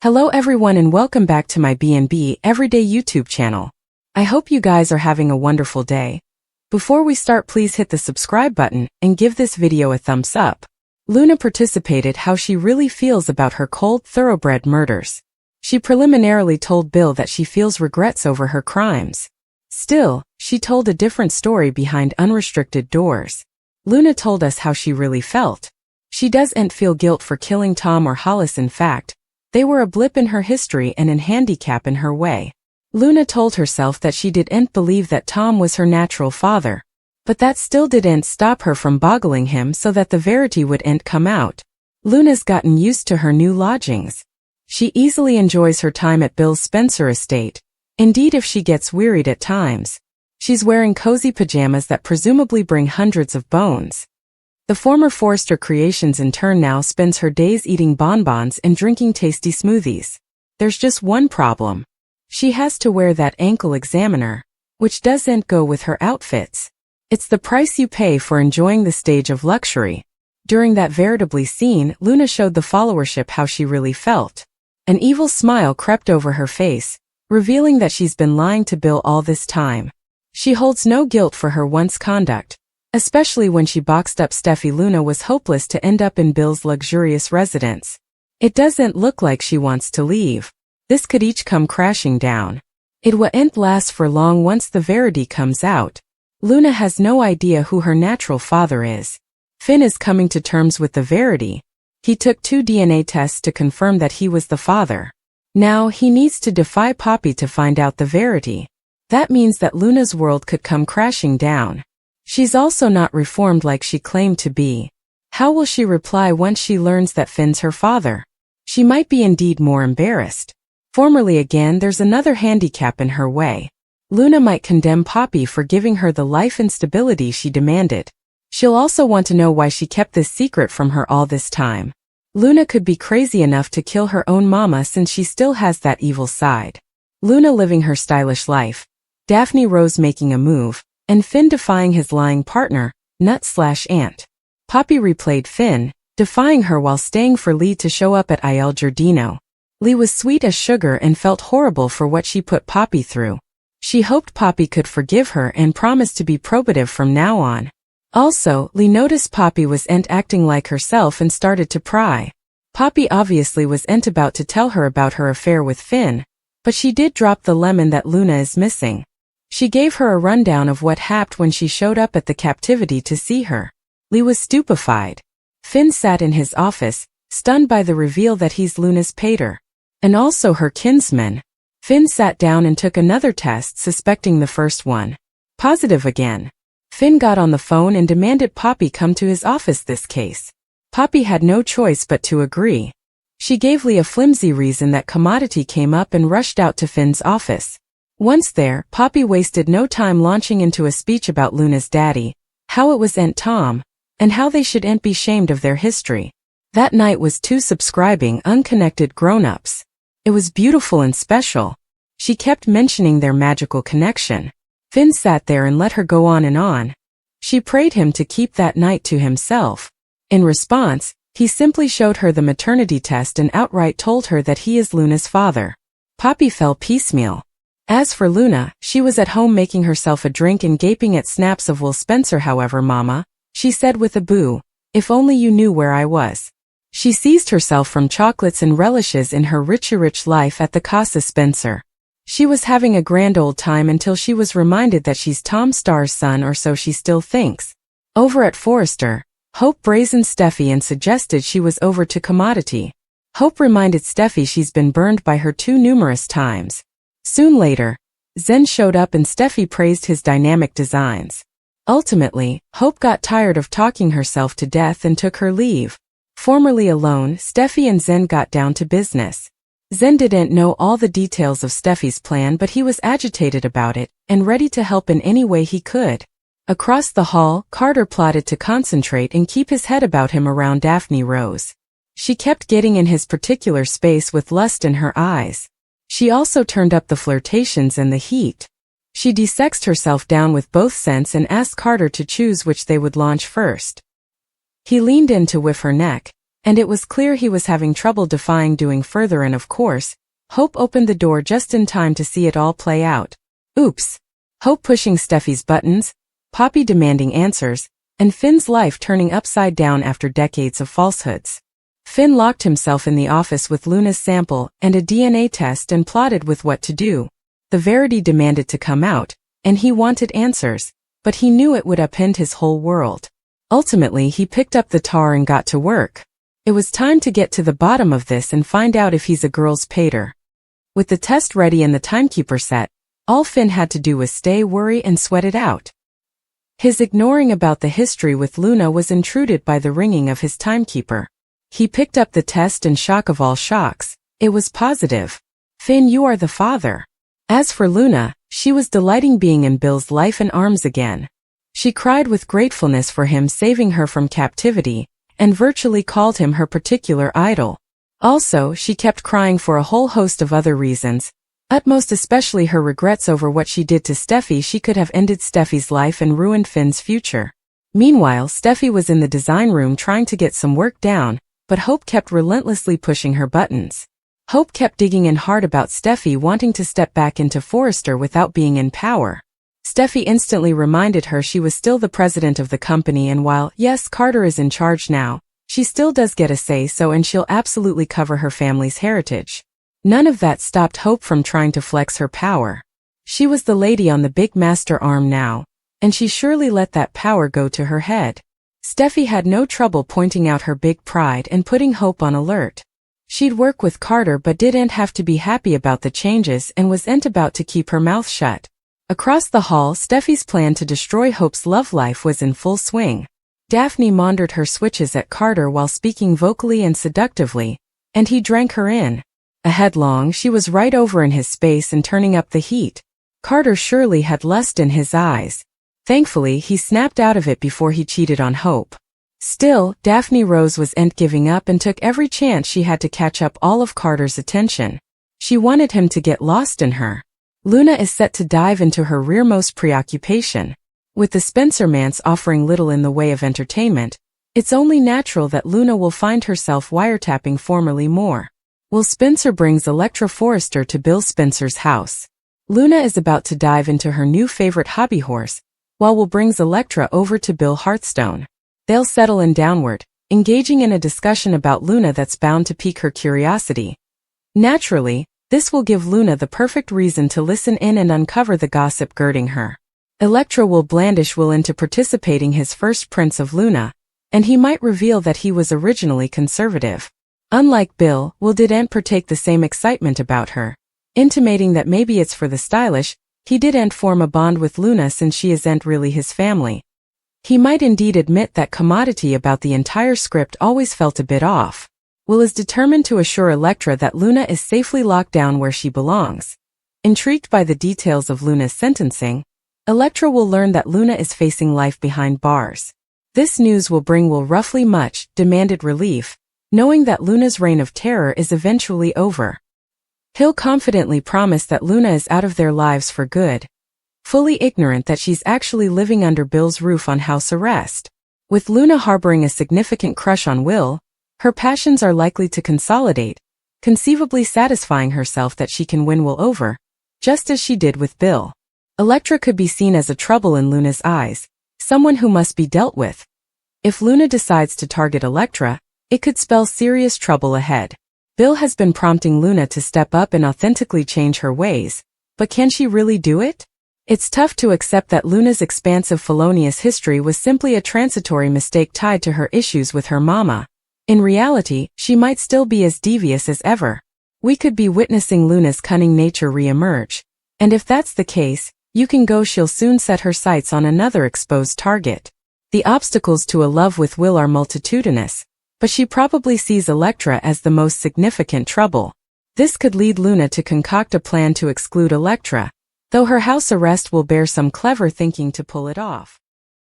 Hello everyone and welcome back to my B&B Everyday YouTube channel. I hope you guys are having a wonderful day. Before we start, please hit the subscribe button and give this video a thumbs up. Luna participated how she really feels about her cold thoroughbred murders. She preliminarily told Bill that she feels regrets over her crimes. Still, she told a different story behind unrestricted doors. Luna told us how she really felt. She doesn't feel guilt for killing Tom or Hollis. In fact, they were a blip in her history and an handicap in her way. Luna told herself that she didn't believe that Tom was her natural father. But that still didn't stop her from boggling him so that the verity wouldn't come out. Luna's gotten used to her new lodgings. She easily enjoys her time at Bill's Spencer estate. Indeed, if she gets wearied at times, she's wearing cozy pajamas that presumably bring hundreds of bones. The former Forrester Creations in turn now spends her days eating bonbons and drinking tasty smoothies. There's just one problem. She has to wear that ankle examiner, which doesn't go with her outfits. It's the price you pay for enjoying the stage of luxury. During that veritably scene, Luna showed the followership how she really felt. An evil smile crept over her face, revealing that she's been lying to Bill all this time. She holds no guilt for her once conduct. Especially when she boxed up Steffi. Luna was hopeless to end up in Bill's luxurious residence. It doesn't look like she wants to leave. This could each come crashing down. It won't last for long once the verity comes out. Luna has no idea who her natural father is. Finn is coming to terms with the verity. He took 2 DNA tests to confirm that he was the father. Now he needs to defy Poppy to find out the verity. That means that Luna's world could come crashing down. She's also not reformed like she claimed to be. How will she reply once she learns that Finn's her father? She might be indeed more embarrassed. Formerly again, there's another handicap in her way. Luna might condemn Poppy for giving her the life and stability she demanded. She'll also want to know why she kept this secret from her all this time. Luna could be crazy enough to kill her own mama since she still has that evil side. Luna living her stylish life, Daphne Rose making a move, and Finn defying his lying partner, Nut/Ant. Poppy replayed Finn, defying her while staying for Lee to show up at Il Giardino. Lee was sweet as sugar and felt horrible for what she put Poppy through. She hoped Poppy could forgive her and promised to be probative from now on. Also, Lee noticed Poppy wasn't acting like herself and started to pry. Poppy obviously wasn't about to tell her about her affair with Finn, but she did drop the lemon that Luna is missing. She gave her a rundown of what happened when she showed up at the captivity to see her. Lee was stupefied. Finn sat in his office, stunned by the reveal that he's Luna's pater, and also her kinsman. Finn sat down and took another test, suspecting the first one positive again. Finn got on the phone and demanded Poppy come to his office this case. Poppy had no choice but to agree. She gave Lee a flimsy reason that commodity came up and rushed out to Finn's office. Once there, Poppy wasted no time launching into a speech about Luna's daddy, how it wasn't Tom, and how they shouldn't be shamed of their history. That night was 2 subscribing, unconnected grown-ups. It was beautiful and special. She kept mentioning their magical connection. Finn sat there and let her go on and on. She prayed him to keep that night to himself. In response, he simply showed her the maternity test and outright told her that he is Luna's father. Poppy fell piecemeal. As for Luna, she was at home making herself a drink and gaping at snaps of Will Spencer. However, Mama, she said with a boo, if only you knew where I was. She seized herself from chocolates and relishes in her rich life at the Casa Spencer. She was having a grand old time until she was reminded that she's Tom Starr's son, or so she still thinks. Over at Forrester, Hope brazened Steffi and suggested she was over to commodity. Hope reminded Steffi she's been burned by her too numerous times. Soon later, Zen showed up and Steffi praised his dynamic designs. Ultimately, Hope got tired of talking herself to death and took her leave. Formerly alone, Steffi and Zen got down to business. Zen didn't know all the details of Steffi's plan, but he was agitated about it and ready to help in any way he could. Across the hall, Carter plotted to concentrate and keep his head about him around Daphne Rose. She kept getting in his particular space with lust in her eyes. She also turned up the flirtations and the heat. She de-sexed herself down with both scents and asked Carter to choose which they would launch first. He leaned in to whiff her neck, and it was clear he was having trouble defying doing further, and of course, Hope opened the door just in time to see it all play out. Oops. Hope pushing Steffi's buttons, Poppy demanding answers, and Finn's life turning upside down after decades of falsehoods. Finn locked himself in the office with Luna's sample and a DNA test and plotted with what to do. The Verity demanded to come out, and he wanted answers, but he knew it would upend his whole world. Ultimately, he picked up the tar and got to work. It was time to get to the bottom of this and find out if he's a girl's pater. With the test ready and the timekeeper set, all Finn had to do was stay, worry, and sweat it out. His ignoring about the history with Luna was intruded by the ringing of his timekeeper. He picked up the test and, shock of all shocks, it was positive. Finn, you are the father. As for Luna, she was delighting being in Bill's life and arms again. She cried with gratefulness for him saving her from captivity, and virtually called him her particular idol. Also, she kept crying for a whole host of other reasons, utmost especially her regrets over what she did to Steffi. She could have ended Steffi's life and ruined Finn's future. Meanwhile, Steffi was in the design room trying to get some work down, but Hope kept relentlessly pushing her buttons. Hope kept digging in hard about Steffi wanting to step back into Forrester without being in power. Steffi instantly reminded her she was still the president of the company, and while, yes, Carter is in charge now, she still does get a say-so, and she'll absolutely cover her family's heritage. None of that stopped Hope from trying to flex her power. She was the lady on the big master arm now, and she surely let that power go to her head. Steffi had no trouble pointing out her big pride and putting Hope on alert. She'd work with Carter but didn't have to be happy about the changes and wasn't about to keep her mouth shut. Across the hall, Steffi's plan to destroy Hope's love life was in full swing. Daphne maundered her switches at Carter while speaking vocally and seductively, and he drank her in. A headlong, she was right over in his space and turning up the heat. Carter surely had lust in his eyes. Thankfully, he snapped out of it before he cheated on Hope. Still, Daphne Rose wasn't giving up and took every chance she had to catch up all of Carter's attention. She wanted him to get lost in her. Luna is set to dive into her rearmost preoccupation. With the Spencer Manse offering little in the way of entertainment, it's only natural that Luna will find herself wiretapping formerly more. Will Spencer brings Electra Forrester to Bill Spencer's house. Luna is about to dive into her new favorite hobby horse, while Will brings Electra over to Bill Hearthstone. They'll settle in downward, engaging in a discussion about Luna that's bound to pique her curiosity. Naturally, this will give Luna the perfect reason to listen in and uncover the gossip girding her. Electra will blandish Will into participating his first prince of Luna, and he might reveal that he was originally conservative. Unlike Bill, Will didn't partake the same excitement about her, intimating that maybe it's for the stylish. He didn't form a bond with Luna since she isn't really his family. He might indeed admit that commodity about the entire script always felt a bit off. Will is determined to assure Electra that Luna is safely locked down where she belongs. Intrigued by the details of Luna's sentencing, Electra will learn that Luna is facing life behind bars. This news will bring Will roughly much demanded relief, knowing that Luna's reign of terror is eventually over. He'll confidently promise that Luna is out of their lives for good, fully ignorant that she's actually living under Bill's roof on house arrest. With Luna harboring a significant crush on Will, her passions are likely to consolidate, conceivably satisfying herself that she can win Will over, just as she did with Bill. Electra could be seen as a trouble in Luna's eyes, someone who must be dealt with. If Luna decides to target Electra, it could spell serious trouble ahead. Bill has been prompting Luna to step up and authentically change her ways, but can she really do it? It's tough to accept that Luna's expansive felonious history was simply a transitory mistake tied to her issues with her mama. In reality, she might still be as devious as ever. We could be witnessing Luna's cunning nature re-emerge, and if that's the case, you can go she'll soon set her sights on another exposed target. The obstacles to a love with Will are multitudinous, but she probably sees Electra as the most significant trouble. This could lead Luna to concoct a plan to exclude Electra, though her house arrest will bear some clever thinking to pull it off.